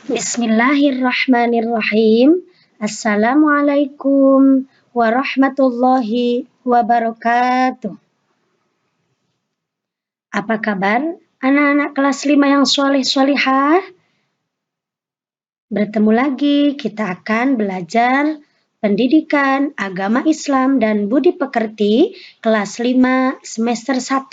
Bismillahirrahmanirrahim. Assalamualaikum warahmatullahi wabarakatuh. Apa kabar anak-anak kelas 5 yang soleh-solihah? Bertemu lagi, kita akan belajar pendidikan agama Islam dan budi pekerti kelas 5 semester 1.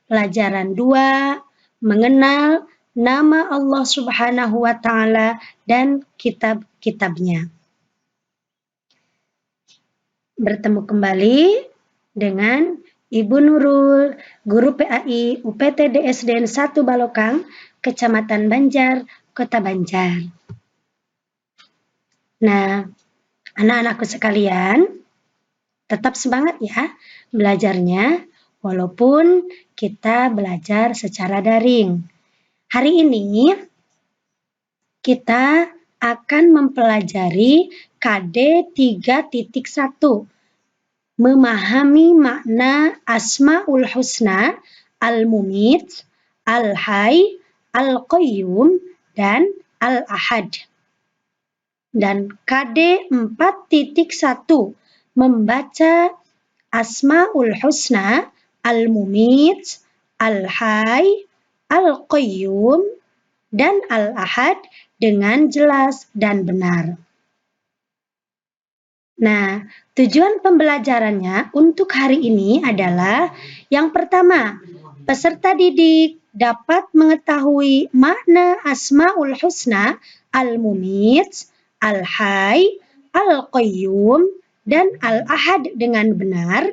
Pelajaran 2, mengenal nama Allah Subhanahu wa Ta'ala dan kitab-kitabnya. Bertemu kembali dengan Ibu Nurul, Guru PAI UPT DSDN 1 Balokang, Kecamatan Banjar, Kota Banjar. Nah, anak-anakku sekalian, tetap semangat ya belajarnya, walaupun kita belajar secara daring. Hari ini kita akan mempelajari KD 3.1, memahami makna Asmaul Husna, Al-Mumit, Al-Hayy, Al-Qayyum, dan Al-Ahad. Dan KD 4.1, membaca Asmaul Husna, Al-Mumit, Al-Hayy, Al-Qayyum, dan Al-Ahad dengan jelas dan benar. Nah, tujuan pembelajarannya untuk hari ini adalah yang pertama, peserta didik dapat mengetahui makna Asmaul Husna, Al-Mumit, Al-Hayy, Al-Qayyum, dan Al-Ahad dengan benar.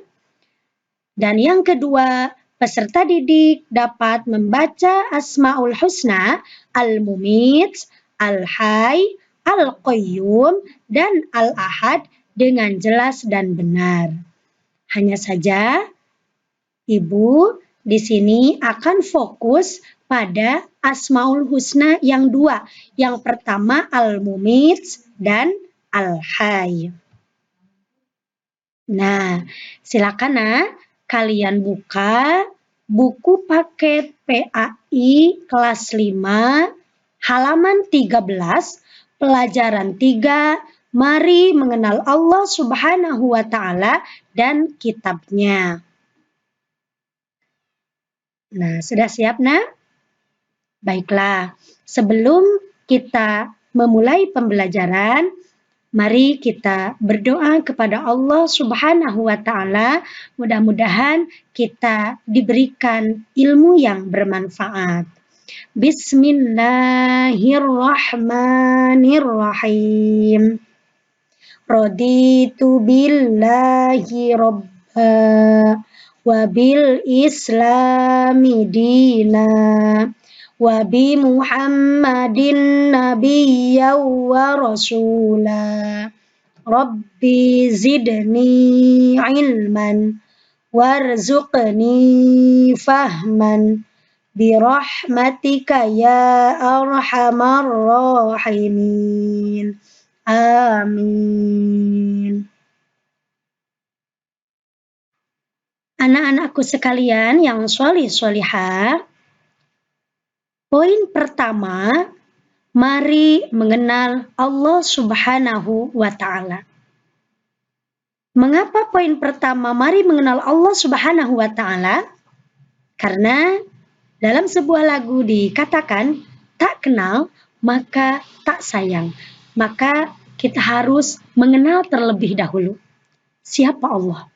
Dan yang kedua, peserta didik dapat membaca Asmaul Husna, Al-Mumit, Al-Hayy, Al-Qayyum, dan Al-Ahad dengan jelas dan benar. Hanya saja, Ibu di sini akan fokus pada Asmaul Husna yang dua. Yang pertama Al-Mumit dan Al-Hayy. Nah, silakan kalian buka buku paket PAI kelas 5 halaman 13 pelajaran 3, mari mengenal Allah Subhanahu wa Ta'ala dan kitabnya. Nah, sudah siap nak? Baiklah, sebelum kita memulai pembelajaran, mari kita berdoa kepada Allah Subhanahu wa Ta'ala. Mudah-mudahan kita diberikan ilmu yang bermanfaat. Bismillahirrahmanirrahim. Raditu billahi rabba wa bil islami dina wa bi Muhammadin nabiyya wa rasula. Rabbi zidni ilman warzuqni fahman birahmatika ya arhamar rahimin. Amin. Anak-anakku sekalian yang sholih-sholihah, poin pertama, mari mengenal Allah Subhanahu wa Ta'ala. Mengapa poin pertama mari mengenal Allah Subhanahu wa Ta'ala? Karena dalam sebuah lagu dikatakan, tak kenal maka tak sayang. Maka kita harus mengenal terlebih dahulu siapa Allah.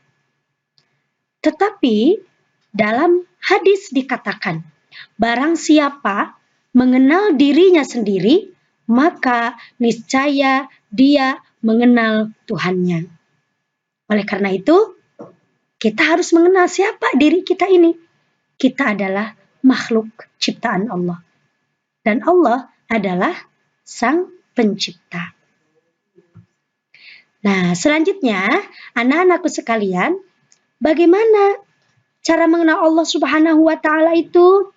Tetapi dalam hadis dikatakan, barang siapa mengenal dirinya sendiri, maka niscaya dia mengenal Tuhannya. Oleh karena itu, kita harus mengenal siapa diri kita ini. Kita adalah makhluk ciptaan Allah. Dan Allah adalah Sang Pencipta. Nah, selanjutnya, anak-anakku sekalian, bagaimana cara mengenal Allah Subhanahu wa Ta'ala itu?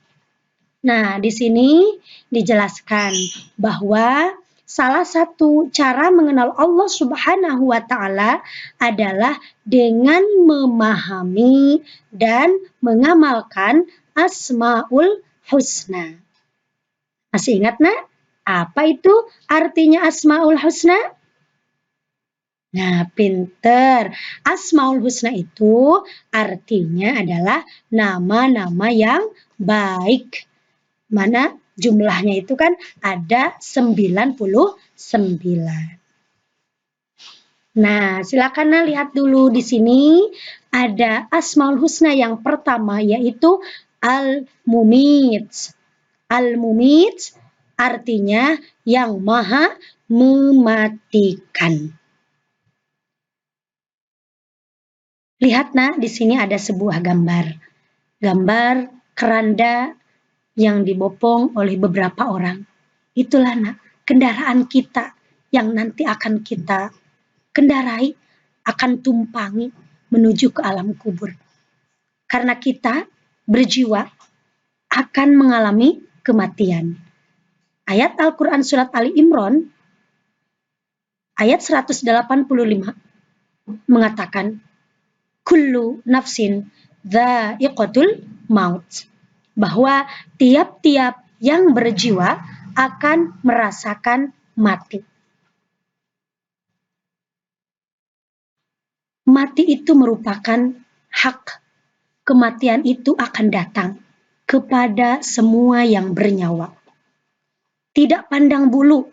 Nah, di sini dijelaskan bahwa salah satu cara mengenal Allah Subhanahu wa Ta'ala adalah dengan memahami dan mengamalkan Asmaul Husna. Masih ingat nak? Apa itu artinya Asmaul Husna? Nah, pinter. Asmaul Husna itu artinya adalah nama-nama yang baik. Mana jumlahnya itu kan ada 99. Nah, silakan lihat dulu di sini ada Asmaul Husna yang pertama yaitu Al-Mumit. Al-Mumit artinya yang maha mematikan. Lihat nak, di sini ada sebuah gambar. Gambar keranda yang dibopong oleh beberapa orang. Itulah nak, kendaraan kita yang nanti akan kita kendarai, akan tumpangi menuju ke alam kubur. Karena kita berjiwa akan mengalami kematian. Ayat Al-Quran surat Ali Imran ayat 185 mengatakan kullu nafsin dha'iqatul maut, bahwa tiap-tiap yang berjiwa akan merasakan mati. Mati itu merupakan hak. Kematian itu akan datang kepada semua yang bernyawa. Tidak pandang bulu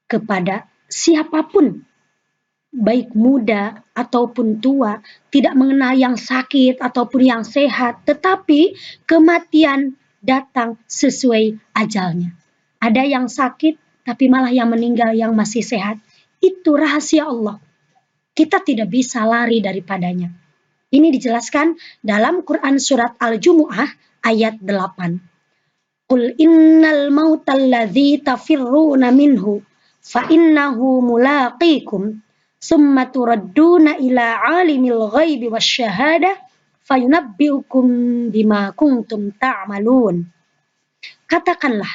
kepada siapapun, baik muda ataupun tua, tidak mengenal yang sakit ataupun yang sehat, tetapi kematian datang sesuai ajalnya. Ada yang sakit, tapi malah yang meninggal yang masih sehat. Itu rahasia Allah. Kita tidak bisa lari daripadanya. Ini dijelaskan dalam Quran surat Al-Jumu'ah ayat 8. Qul innal mautal ladzi tafirruna minhu fa innahu mulaqikum summa turadduna ila alimil ghaibi wasyahadah fayunabbiukum bima kuntum ta'malun. Katakanlah,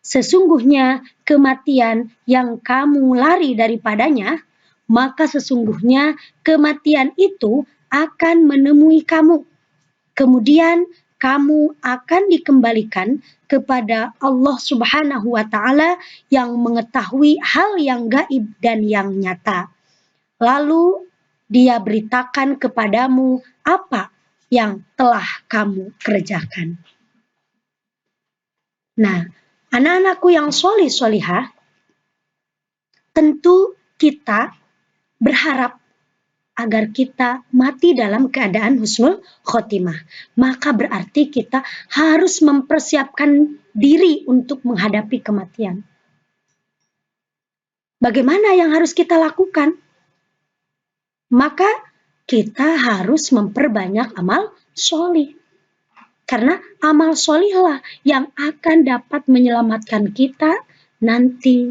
sesungguhnya kematian yang kamu lari daripadanya, maka sesungguhnya kematian itu akan menemui kamu. Kemudian kamu akan dikembalikan kepada Allah Subhanahu wa Ta'ala yang mengetahui hal yang gaib dan yang nyata. Lalu Dia beritakan kepadamu apa yang telah kamu kerjakan. Nah, anak-anakku yang sholih-sholihah, tentu kita berharap agar kita mati dalam keadaan husnul khotimah. Maka berarti kita harus mempersiapkan diri untuk menghadapi kematian. Bagaimana yang harus kita lakukan? Maka kita harus memperbanyak amal sholih. Karena amal sholihlah yang akan dapat menyelamatkan kita nanti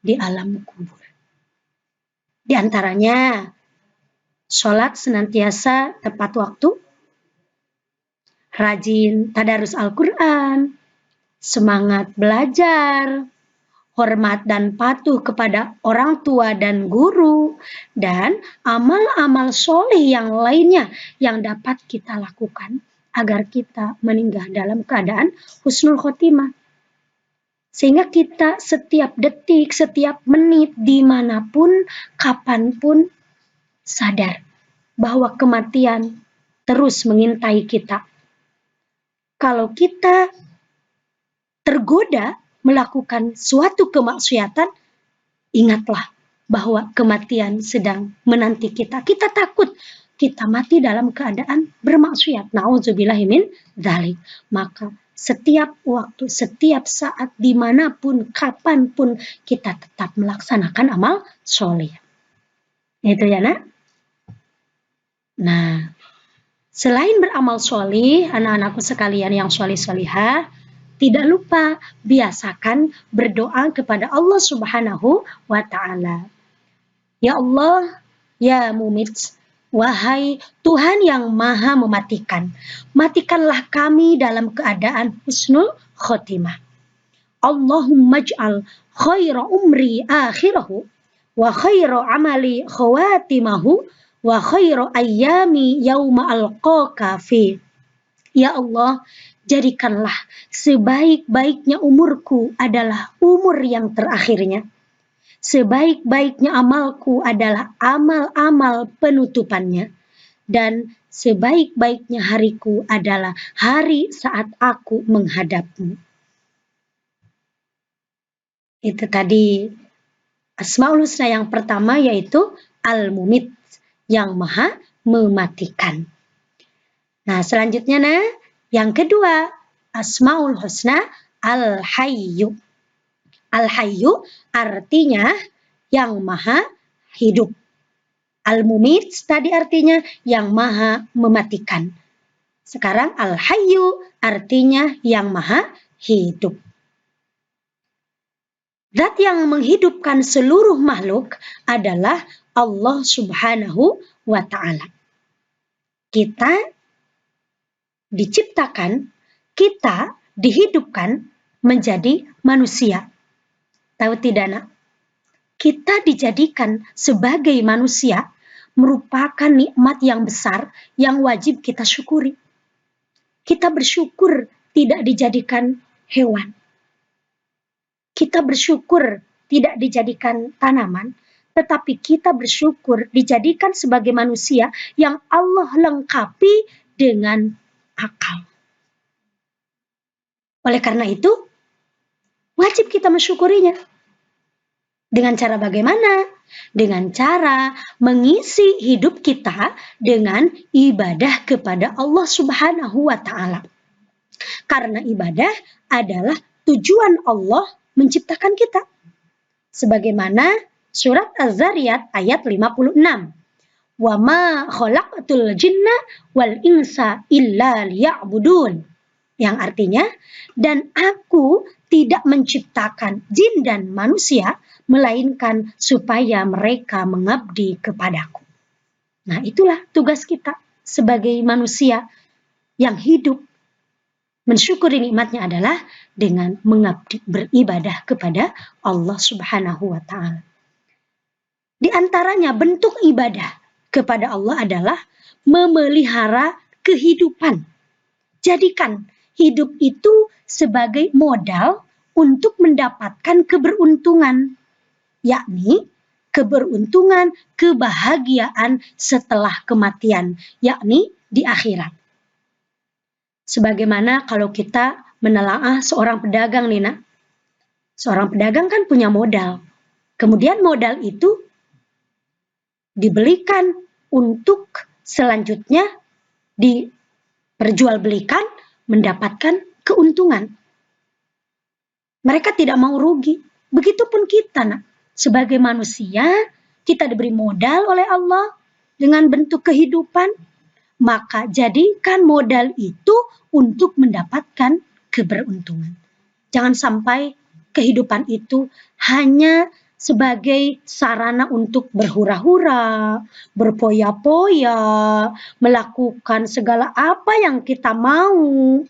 di alam kubur. Di antaranya, sholat senantiasa tepat waktu, rajin tadarus Al-Quran, semangat belajar, hormat dan patuh kepada orang tua dan guru, dan amal-amal sholih yang lainnya yang dapat kita lakukan agar kita meninggal dalam keadaan husnul khotimah. Sehingga kita setiap detik, setiap menit, dimanapun, kapanpun, sadar bahwa kematian terus mengintai kita. Kalau kita tergoda melakukan suatu kemaksiatan, ingatlah bahwa kematian sedang menanti kita. Kita takut kita mati dalam keadaan bermaksiat. Nauzubillahi min dzalik. Maka setiap waktu, setiap saat, dimanapun, kapanpun, kita tetap melaksanakan amal sholih. Itu ya nak? Nah, selain beramal sholih, anak-anakku sekalian yang sholih-sholihah, tidak lupa biasakan berdoa kepada Allah Subhanahu wa Ta'ala. Ya Allah, ya Mumit, wahai Tuhan yang maha mematikan, matikanlah kami dalam keadaan husnul khotimah. Allahumma ij'al khaira umri akhirahu, wa khaira amali khawatimahu, wa khairu ayyami yauma alqaka fi. Ya Allah, Jadikanlah sebaik-baiknya umurku adalah umur yang terakhirnya. Sebaik-baiknya amalku adalah amal-amal penutupannya. Dan sebaik-baiknya hariku adalah hari saat aku menghadapmu. Itu tadi Asmaul Husna yang pertama, yaitu Al-Mumit, yang maha mematikan. Nah, selanjutnya yang kedua, Asmaul Husna Al-Hayyu. Al-Hayyu artinya yang maha hidup. Al-Mumit tadi artinya yang maha mematikan. Sekarang Al-Hayyu artinya yang maha hidup. Zat yang menghidupkan seluruh makhluk adalah Allah Subhanahu wa Ta'ala. Kita diciptakan, kita dihidupkan menjadi manusia. Tahu tidak, nak? Kita dijadikan sebagai manusia merupakan nikmat yang besar yang wajib kita syukuri. Kita bersyukur tidak dijadikan hewan. Kita bersyukur tidak dijadikan tanaman, tetapi kita bersyukur dijadikan sebagai manusia yang Allah lengkapi dengan akal. Oleh karena itu, wajib kita mensyukurinya. Dengan cara bagaimana? Dengan cara mengisi hidup kita dengan ibadah kepada Allah Subhanahu wa Ta'ala. Karena ibadah adalah tujuan Allah menciptakan kita. Sebagaimana surat Az-Zariyat ayat 56. Wa ma khalaqatul jinna wal insa illa liya'budun. Yang artinya, dan aku tidak menciptakan jin dan manusia melainkan supaya mereka mengabdi kepadaku. Nah, itulah tugas kita sebagai manusia yang hidup. Mensyukuri nikmatnya adalah dengan mengabdi, beribadah kepada Allah Subhanahu wa Ta'ala. Di antaranya bentuk ibadah kepada Allah adalah memelihara kehidupan. Jadikan hidup itu sebagai modal untuk mendapatkan keberuntungan, yakni keberuntungan, kebahagiaan setelah kematian, yakni di akhirat. Sebagaimana kalau kita menelaah seorang pedagang nih, nak. Seorang pedagang kan punya modal. Kemudian modal itu dibelikan untuk selanjutnya diperjualbelikan mendapatkan keuntungan. Mereka tidak mau rugi. Begitupun kita, nak. Sebagai manusia, kita diberi modal oleh Allah dengan bentuk kehidupan. Maka jadikan modal itu untuk mendapatkan keberuntungan. Jangan sampai kehidupan itu hanya sebagai sarana untuk berhura-hura, berpoya-poya, melakukan segala apa yang kita mau.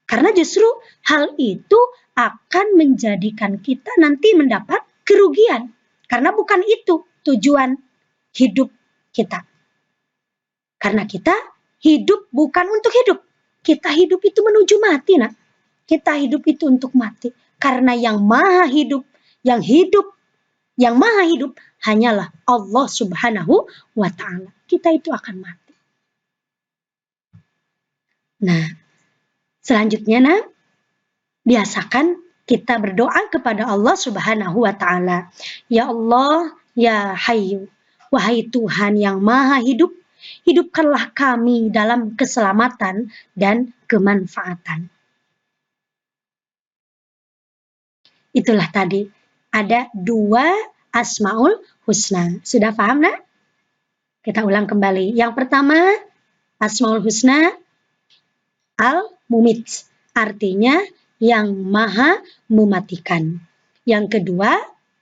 Karena justru hal itu akan menjadikan kita nanti mendapat kerugian. Karena bukan itu tujuan hidup kita. Karena kita hidup bukan untuk hidup. Kita hidup itu menuju mati, nak. Kita hidup itu untuk mati. Karena yang maha hidup, yang maha hidup hanyalah Allah Subhanahu wa Ta'ala. Kita itu akan mati. Nah, selanjutnya, nak, biasakan kita berdoa kepada Allah Subhanahu wa Ta'ala. Ya Allah, ya Hayyu, wahai Tuhan yang maha hidup, hidupkanlah kami dalam keselamatan dan kemanfaatan. Itulah tadi, ada 2 Asmaul Husna. Sudah paham, nak? Kita ulang kembali. Yang pertama, Asmaul Husna Al-Mumit, artinya yang maha mematikan. Yang kedua,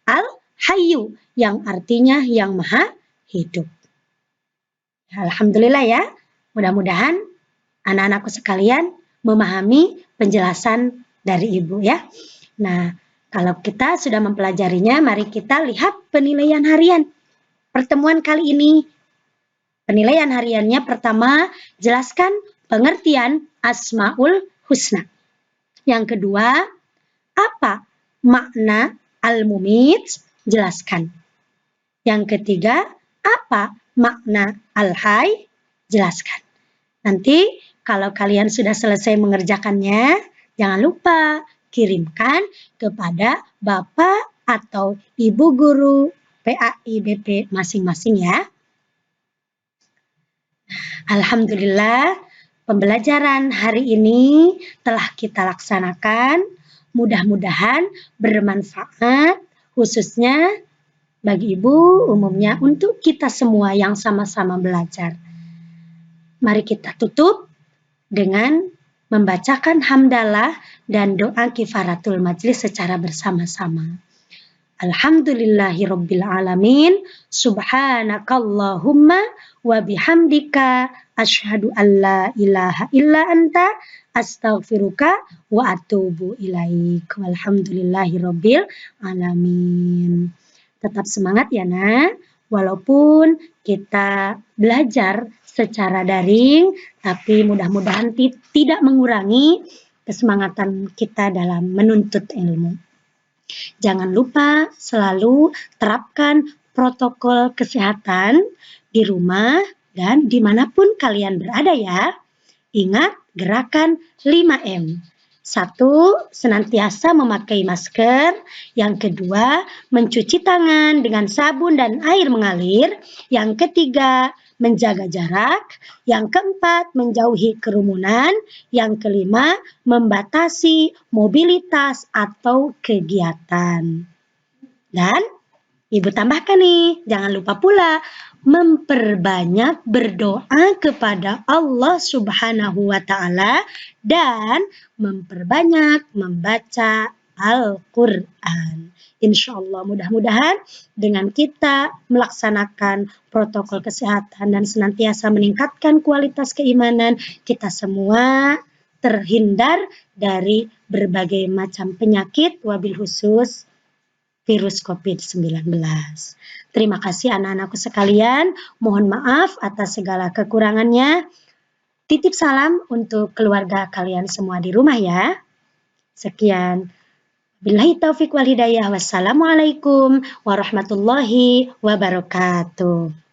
Al-Hayyu, yang artinya yang maha hidup. Alhamdulillah ya, mudah-mudahan anak-anakku sekalian memahami penjelasan dari Ibu ya. Nah, kalau kita sudah mempelajarinya, mari kita lihat penilaian harian. Pertemuan kali ini, penilaian hariannya pertama, jelaskan pengertian Asmaul Husna. Yang kedua, apa makna Al-Mumit? Jelaskan. Yang ketiga, apa makna Al-Hayy? Jelaskan. Nanti kalau kalian sudah selesai mengerjakannya, jangan lupa kirimkan kepada Bapak atau Ibu Guru PAI BP masing-masing ya. Alhamdulillah, pembelajaran hari ini telah kita laksanakan. Mudah-mudahan bermanfaat, khususnya bagi Ibu, umumnya untuk kita semua yang sama-sama belajar. Mari kita tutup dengan membacakan hamdalah dan doa kifaratul majlis secara bersama-sama. Alhamdulillahirabbil alamin, subhanakallahumma wa bihamdika asyhadu an la ilaha illa anta astaghfiruka wa atubu ilaik. Walhamdulillahirabbil alamin. Tetap semangat ya nak, walaupun kita belajar secara daring, tapi mudah-mudahan tidak mengurangi kesemangatan kita dalam menuntut ilmu. Jangan lupa selalu terapkan protokol kesehatan di rumah dan dimanapun kalian berada ya. Ingat gerakan 5M. 1. Senantiasa memakai masker. Yang kedua, mencuci tangan dengan sabun dan air mengalir. Yang ketiga, menjaga jarak. Yang keempat, menjauhi kerumunan. Yang kelima, membatasi mobilitas atau kegiatan. Dan Ibu tambahkan nih, jangan lupa pula memperbanyak berdoa kepada Allah Subhanahu wa Ta'ala dan memperbanyak membaca Al-Quran. Insya Allah mudah-mudahan dengan kita melaksanakan protokol kesehatan dan senantiasa meningkatkan kualitas keimanan, kita semua terhindar dari berbagai macam penyakit, wabil khusus virus COVID-19. Terima kasih anak-anakku sekalian. Mohon maaf atas segala kekurangannya. Titip salam untuk keluarga kalian semua di rumah ya. Sekian. Billahi taufiq wal hidayah. Wassalamualaikum warahmatullahi wabarakatuh.